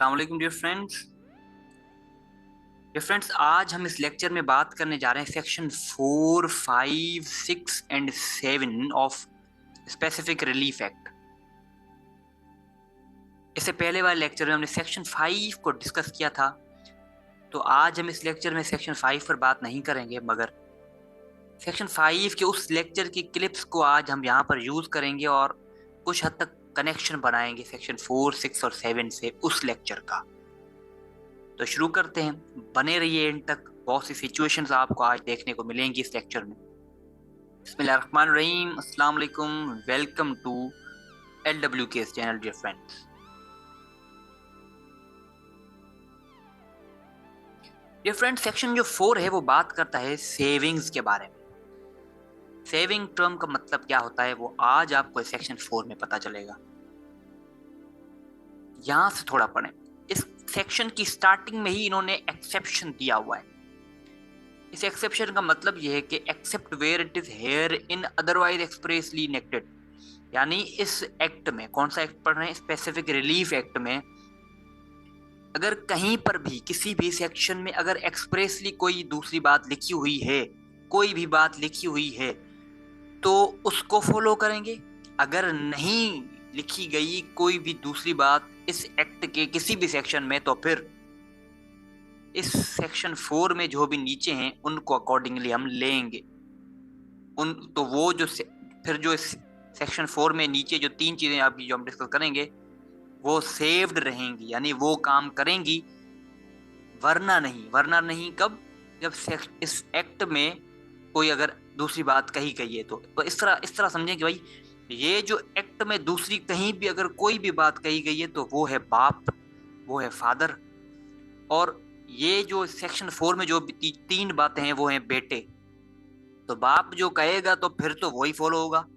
अस्सलाम वालेकुम dear friends, आज हम इस लेक्चर में बात करने जा रहे हैं section 4, 5, 6 and 7 of specific relief act. इससे पहले वाले लेक्चर में हमने सेक्शन 5 को डिस्कस किया था, तो आज हम इस लेक्चर में सेक्शन 5 पर बात नहीं करेंगे, मगर सेक्शन 5 के उस लेक्चर की क्लिप्स को आज हम यहाँ पर यूज करेंगे और कुछ हद तक कनेक्शन बनाएंगे सेक्शन 4, 6 और 7 से उस लेक्चर का। तो शुरू करते हैं, बने रहिए एंड तक। बहुत सी सिचुएशंस आपको आज देखने को मिलेंगी इस लेक्चर में। बिस्मिल्लाहिर्रहमानिर्रहीम, अस्सलाम वालेकुम, welcome to LWK's channel dear friends. Dear friends, section जो 4 है वो बात करता है सेविंग्स के बारे में। सेविंग टर्म का मतलब क्या होता है वो आज आपको सेक्शन 4 में पता चलेगा। यहां से थोड़ा पढ़ें। इस सेक्शन की स्टार्टिंग में ही इन्होंने एक्सेप्शन दिया हुआ है। इस एक्सेप्शन का मतलब यह है कि except where it is herein otherwise expressly enacted, यानी इस एक्ट में, कौन सा एक्ट पढ़ रहे हैं, स्पेसिफिक रिलीफ एक्ट में, अगर कहीं पर भी किसी भी सेक्शन में अगर एक्सप्रेसली कोई दूसरी बात लिखी हुई है, कोई भी बात लिखी हुई है, तो उसको फॉलो करेंगे। अगर नहीं लिखी गई कोई भी दूसरी बात इस एक्ट के किसी भी सेक्शन में, तो फिर इस सेक्शन 4 में जो भी नीचे हैं उनको अकॉर्डिंगली हम लेंगे। उन तो वो जो फिर जो इस सेक्शन 4 में नीचे जो 3 चीजें अभी जो हम डिस्कस करेंगे वो सेव्ड रहेंगी, यानी वो काम करेंगी, वरना नहीं। वरना नहीं कब? जब इस एक्ट में कोई अगर दूसरी बात कही गई है तो इस तरह समझें कि भाई ये जो एक्ट में दूसरी कहीं भी अगर कोई भी बात कही गई है तो वो है बाप, वो है फादर। और ये जो सेक्शन 4 में जो 3 बातें हैं वो हैं बेटे। तो बाप जो कहेगा तो फिर तो वही फॉलो होगा।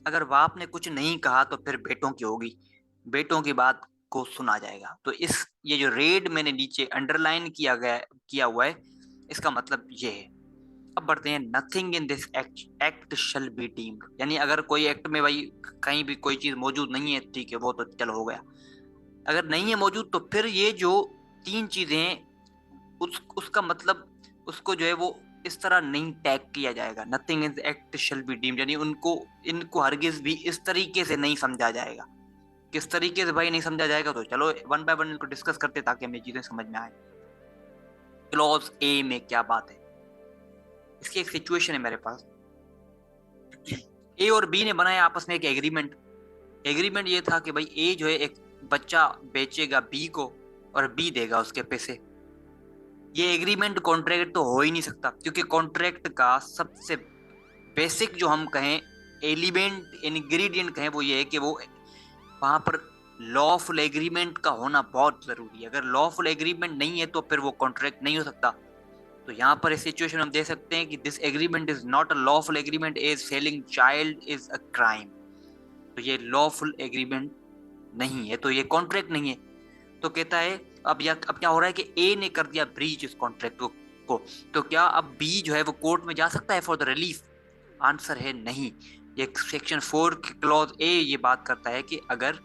अगर बाप ने कुछ नहीं कहा तो फिर बेटों की होगी, बेटों की बात को सुना जाएगा। तो ये जो रेड मैंने नीचे अंडरलाइन किया हुआ है, इसका मतलब ये है। अब बढ़ते हैं, nothing in this act shall be deemed, यानी अगर कोई एक्ट में भाई कहीं भी कोई चीज मौजूद नहीं है, ठीक है, वो तो चलो हो गया। अगर नहीं है मौजूद तो फिर ये जो 3 चीजें उसका मतलब उसको जो है वो इस तरह नहीं टैग किया जाएगा। Nothing in act shall be deemed, यानी इनको हरगिज भी इस तरीके से नहीं समझा जाएगा। किस तरीके से भाई नहीं समझा जाएगा, तो चलो वन बाय वन इनको डिस्कस करते ताकि हमें चीजें समझ में आए। क्लॉज ए में क्या बात है, इसकी एक सिचुएशन है मेरे पास। ए और बी ने बनाया आपस में एक एग्रीमेंट। एग्रीमेंट ये था कि भाई ए जो है एक बच्चा बेचेगा बी को और बी देगा उसके पैसे। ये एग्रीमेंट कॉन्ट्रैक्ट तो हो ही नहीं सकता, क्योंकि कॉन्ट्रैक्ट का सबसे बेसिक जो हम कहें एलिमेंट इंग्रेडिएंट कहें वो ये है कि वो वहां पर लॉफुल एग्रीमेंट का होना बहुत जरूरी है। अगर लॉफुल एग्रीमेंट नहीं है तो फिर वो कॉन्ट्रैक्ट नहीं हो सकता। तो यहाँ पर इस सिचुएशन हम देख सकते हैं कि this agreement is not a lawful agreement as selling child is a crime. तो ये लॉफुल एग्रीमेंट नहीं है, तो ये कॉन्ट्रैक्ट नहीं है। तो कहता है अब क्या हो रहा है कि ए ने कर दिया ब्रीच इस कॉन्ट्रैक्ट को। तो क्या अब बी जो है वो कोर्ट में जा सकता है फॉर द रिलीफ? आंसर है नहीं। ये सेक्शन 4 की क्लॉज ए ये बात करता है कि अगर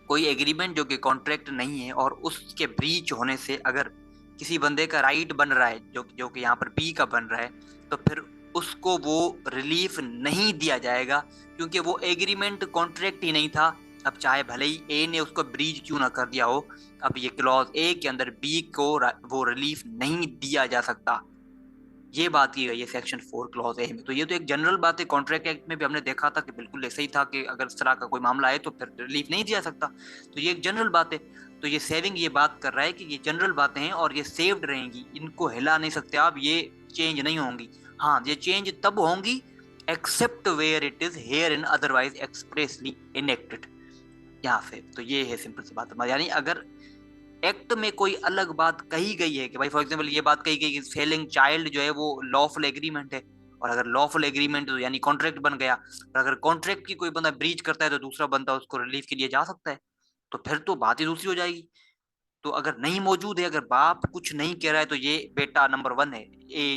कोई एग्रीमेंट जो कि कॉन्ट्रैक्ट नहीं है और उसके ब्रीच होने से अगर किसी बंदे का राइट बन रहा है जो कि यहाँ पर बी का बन रहा है, तो फिर उसको वो रिलीफ नहीं दिया जाएगा, क्योंकि वो एग्रीमेंट कॉन्ट्रैक्ट ही नहीं था। अब चाहे भले ही ए ने उसको ब्रीच क्यों ना कर दिया हो, अब ये क्लॉज ए के अंदर बी को वो रिलीफ नहीं दिया जा सकता। ये बात की गई है सेक्शन 4 क्लॉज ए में। तो ये तो एक जनरल बात है, कॉन्ट्रैक्ट एक्ट में भी हमने देखा था कि बिल्कुल ऐसा ही था कि अगर इस तरह का कोई मामला है तो फिर रिलीफ नहीं दिया सकता। तो ये एक जनरल बात है। तो ये सेविंग ये बात कर रहा है कि ये जनरल बातें हैं और ये सेव्ड रहेंगी, इनको हिला नहीं सकते आप, ये चेंज नहीं होंगी। हाँ, ये चेंज तब होंगी except where it is herein otherwise expressly enacted. यहाँ से तो ये है सिंपल सी बात, यानी अगर एक्ट में कोई अलग बात कही गई है कि भाई फॉर एग्जांपल ये बात कही गई कि सेलिंग चाइल्ड जो है वो लॉफुल एग्रीमेंट है, और अगर लॉफुल एग्रीमेंट तो यानी कॉन्ट्रैक्ट बन गया, और अगर कॉन्ट्रैक्ट की कोई बंदा ब्रीच करता है तो दूसरा बंदा उसको रिलीफ के लिए जा सकता है, तो फिर तो बात ही दूसरी हो जाएगी। तो अगर नहीं मौजूद है, अगर बाप कुछ नहीं कह रहा है, तो ये बेटा नंबर 1 है,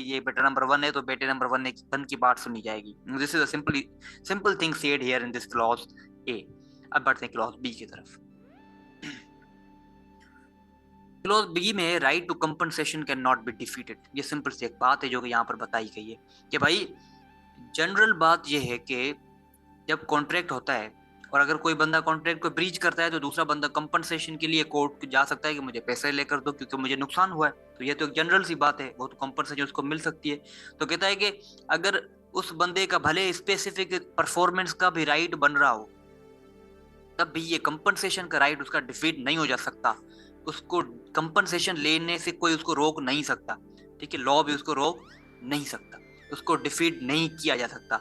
ये बेटा नंबर 1 है, तो बेटे नंबर 1 की बात सुनी जाएगी। This is a simple thing said here in this clause A. अब बढ़ते हैं क्लॉज बी की तरफ। क्लॉज बी में right to compensation can not be defeated, ये सिंपल सी एक बात है जो कि यहाँ पर बताई गई है कि भाई जनरल बात ये है कि जब कॉन्ट्रैक्ट होता है और अगर कोई बंदा कॉन्ट्रैक्ट को ब्रीच करता है तो दूसरा बंदा कंपनसेशन के लिए कोर्ट जा सकता है कि मुझे पैसे लेकर दो क्योंकि मुझे नुकसान हुआ है। तो ये तो एक जनरल सी बात है, वो तो कंपनसेशन उसको मिल सकती है। तो कहता है कि अगर उस बंदे का भले स्पेसिफिक परफॉर्मेंस का भी राइट बन रहा हो तब भी ये कंपनसेशन का राइट उसका डिफीट नहीं हो जा सकता। उसको कंपनसेशन लेने से कोई उसको रोक नहीं सकता, ठीक है, लॉ भी उसको रोक नहीं सकता, उसको डिफीट नहीं किया जा सकता।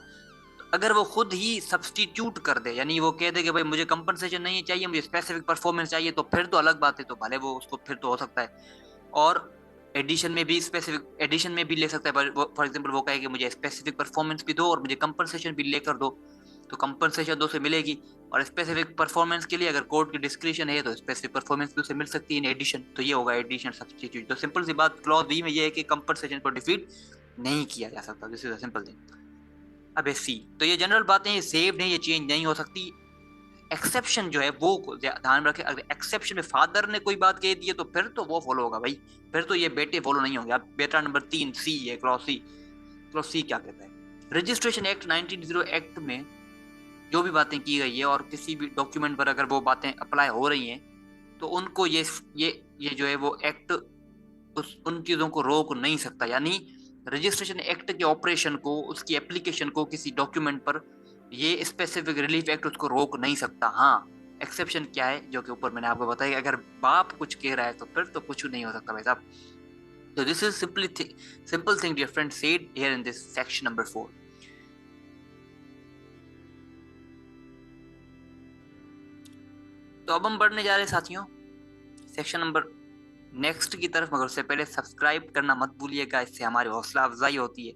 अगर वो खुद ही सब्सटीट्यूट कर दे, यानी वो कह दे कि भाई मुझे कंपनसेशन नहीं चाहिए, मुझे स्पेसिफिक परफॉर्मेंस चाहिए, तो फिर तो अलग बात है, तो भले वो उसको फिर तो हो सकता है। और एडिशन में भी स्पेसिफिक एडिशन में भी ले सकता है। फॉर एग्जांपल वो कहे कि मुझे स्पेसिफिक परफॉर्मेंस भी दो और मुझे कंपनसेशन भी लेकर दो, तो कंपनसेशन दो से मिलेगी। और स्पेसिफिक परफॉर्मेंस के लिए अगर कोर्ट की डिस्क्रिप्शन है तो स्पेसिफिक परफॉर्मेंस भी उसे मिल सकती है इन एडिशन, तो ये होगा एडिशन सब्सटीट्यूट। तो सिंपल सी बात क्लॉज बी में ये है कि कंपनसेशन को डिफीट नहीं किया जा सकता, this is a simple thing. अब है सी, तो ये जनरल बातें, ये सेव नहीं, ये चेंज नहीं हो सकती। एक्सेप्शन जो है वो ध्यान रखें, अगर एक्सेप्शन में फादर ने कोई बात कह दी है तो फिर तो वो फॉलो होगा भाई, फिर तो ये बेटे फॉलो नहीं होंगे। अब बेटा नंबर 3 सी है, क्लॉज सी। क्लॉज सी क्या कहता है? रजिस्ट्रेशन एक्ट 1900 एक्ट में जो भी बातें की गई है और किसी भी डॉक्यूमेंट पर अगर वो बातें अप्लाई हो रही हैं तो उनको ये जो है वो एक्ट उन चीजों को रोक नहीं सकता। यानी रजिस्ट्रेशन एक्ट के ऑपरेशन को, उसकी एप्लीकेशन को किसी डॉक्यूमेंट पर ये स्पेसिफिक रिलीफ एक्ट उसको रोक नहीं सकता। हाँ, एक्सेप्शन क्या है जो कि ऊपर मैंने आपको बताया, अगर बाप कुछ कह रहा है तो फिर तो कुछ नहीं हो सकता भाई साहब। तो this is simple thing dear friend said here in this section number 4। तो अब हम बढ़ने जा रहे हैं साथियों सेक्शन नंबर नेक्स्ट की तरफ, मगर उससे पहले सब्सक्राइब करना मत भूलिएगा, इससे हमारी हौसला अफजाई होती है।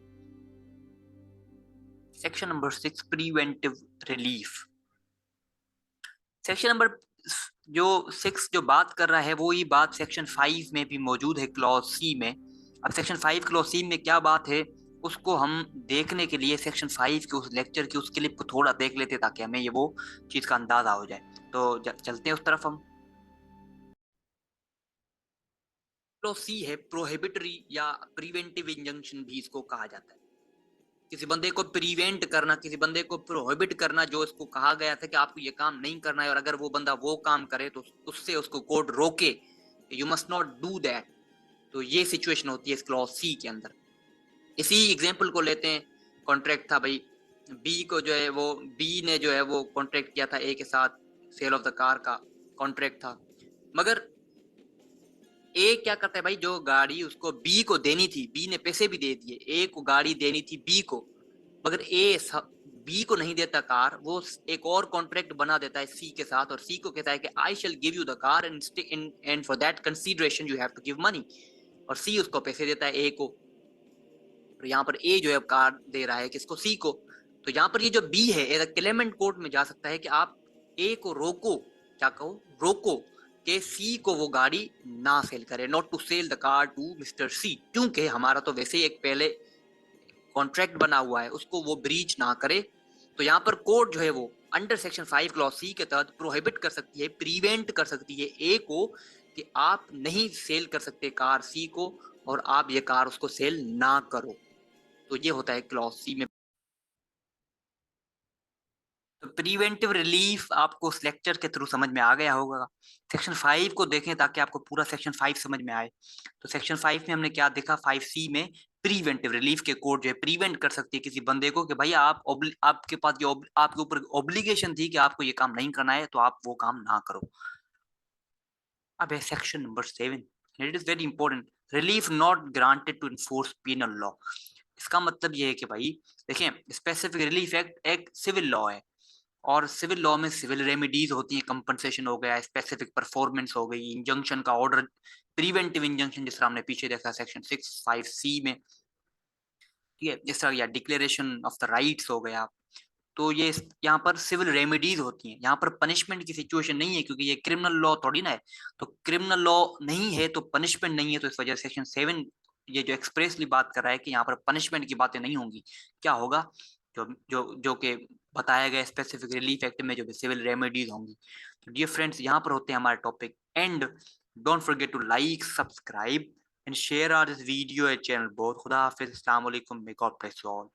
Section number 6 preventive relief. Section number जो 6 जो बात कर रहा है वो ही बात सेक्शन 5 में भी मौजूद है, क्लॉज सी में। अब सेक्शन 5 क्लॉज सी में क्या बात है उसको हम देखने के लिए सेक्शन 5 के उस लेक्चर की उस क्लिप को थोड़ा देख लेते ताकि हमें ये वो चीज का अंदाजा हो जाए। तो चलते हैं उस तरफ हम। क्लॉज सी है प्रोहिबिटरी या प्रिवेंटिव इंजंक्शन भी इसको कहा जाता है। किसी बंदे को प्रिवेंट करना, किसी बंदे को प्रोहिबिट करना, जो इसको कहा गया था कि आपको ये काम नहीं करना है और अगर वो बंदा वो काम करे तो उससे उसको कोर्ट रोके, you must not do that. तो ये सिचुएशन होती है इस क्लॉज सी के अंदर। इसी एग्जांपल को लेते हैं। कॉन्ट्रैक्ट था भाई, बी को जो है वो बी ने जो है वो कॉन्ट्रैक्ट किया था ए के साथ, सेल ऑफ द कार का कॉन्ट्रैक्ट था। मगर ए क्या करता है भाई, जो गाड़ी उसको बी को देनी थी, बी ने पैसे भी दे दिए, ए को गाड़ी देनी थी बी को, मगर ए बी को नहीं देता कार, वो एक और कॉन्ट्रैक्ट बना देता है सी के साथ और सी को कहता है कि I shall give you the car and for that consideration you have to give money. और सी उसको पैसे देता है ए को, और यहाँ पर ए जो है कार दे रहा है किसको, सी को। तो यहाँ पर ये जो बी है एज क्लेमेंट कोर्ट में जा सकता है कि आप ए को रोको, क्या कहो, रोको कि सी को वो गाड़ी ना सेल करे, not to sell the car to mister C, क्योंकि हमारा तो वैसे ही एक पहले कॉन्ट्रैक्ट बना हुआ है, उसको वो ब्रीच ना करे। तो यहाँ पर कोर्ट जो है वो अंडर सेक्शन 5 क्लॉज सी के तहत प्रोहिबिट कर सकती है, प्रिवेंट कर सकती है ए को कि आप नहीं सेल कर सकते कार सी को और आप ये कार उसको सेल ना करो। तो ये होता है क्लॉज सी में। तो प्रिवेंटिव रिलीफ आपको उस लेक्चर के थ्रू समझ में आ गया होगा। सेक्शन 5 को देखें ताकि आपको पूरा सेक्शन 5 समझ में आए। तो सेक्शन 5 में हमने क्या देखा, 5C में प्रिवेंटिव रिलीफ के कोर्ट जो है प्रिवेंट कर सकती है किसी बंदे को कि भाई आपके पास ये आपके ऊपर ऑब्लिगेशन थी कि आपको ये काम नहीं करना है तो आप वो काम ना करो। अब है section number 7, it is very important, relief not granted to enforce penal law. इसका मतलब ये है कि भाई देखें, स्पेसिफिक रिलीफ एक्ट एक सिविल लॉ है और सिविल लॉ में सिविल रेमेडीज होती हैं, कंपनसेशन हो गया, स्पेसिफिक परफॉर्मेंस हो गई, इंजंक्शन का ऑर्डर, प्रिवेंटिव इंजंक्शन जिस तरह हमने पीछे देखा सेक्शन 6(5)(c) में, ठीक है, इस तरह, या डिक्लेरेशन ऑफ द राइट्स हो गया। तो ये यहाँ पर सिविल रेमेडीज होती हैं, यहाँ पर पनिशमेंट की सिचुएशन नहीं है क्योंकि ये क्रिमिनल लॉ थोड़ी ना है। तो क्रिमिनल लॉ नहीं है तो पनिशमेंट नहीं है, तो इस वजह से सेक्शन 7 ये जो एक्सप्रेसली बात कर रहा है कि यहाँ पर पनिशमेंट की बातें नहीं होंगी। क्या होगा, जो जो जो कि बताया गया स्पेसिफिक रिलीफ एक्ट में जो सिविल रेमेडीज होंगी। तो डियर फ्रेंड्स यहाँ पर होते हैं हमारे topic and. Don't forget to like, subscribe, and share our this video and channel both. Khuda Hafiz. Assalamu alaikum. May God bless you all.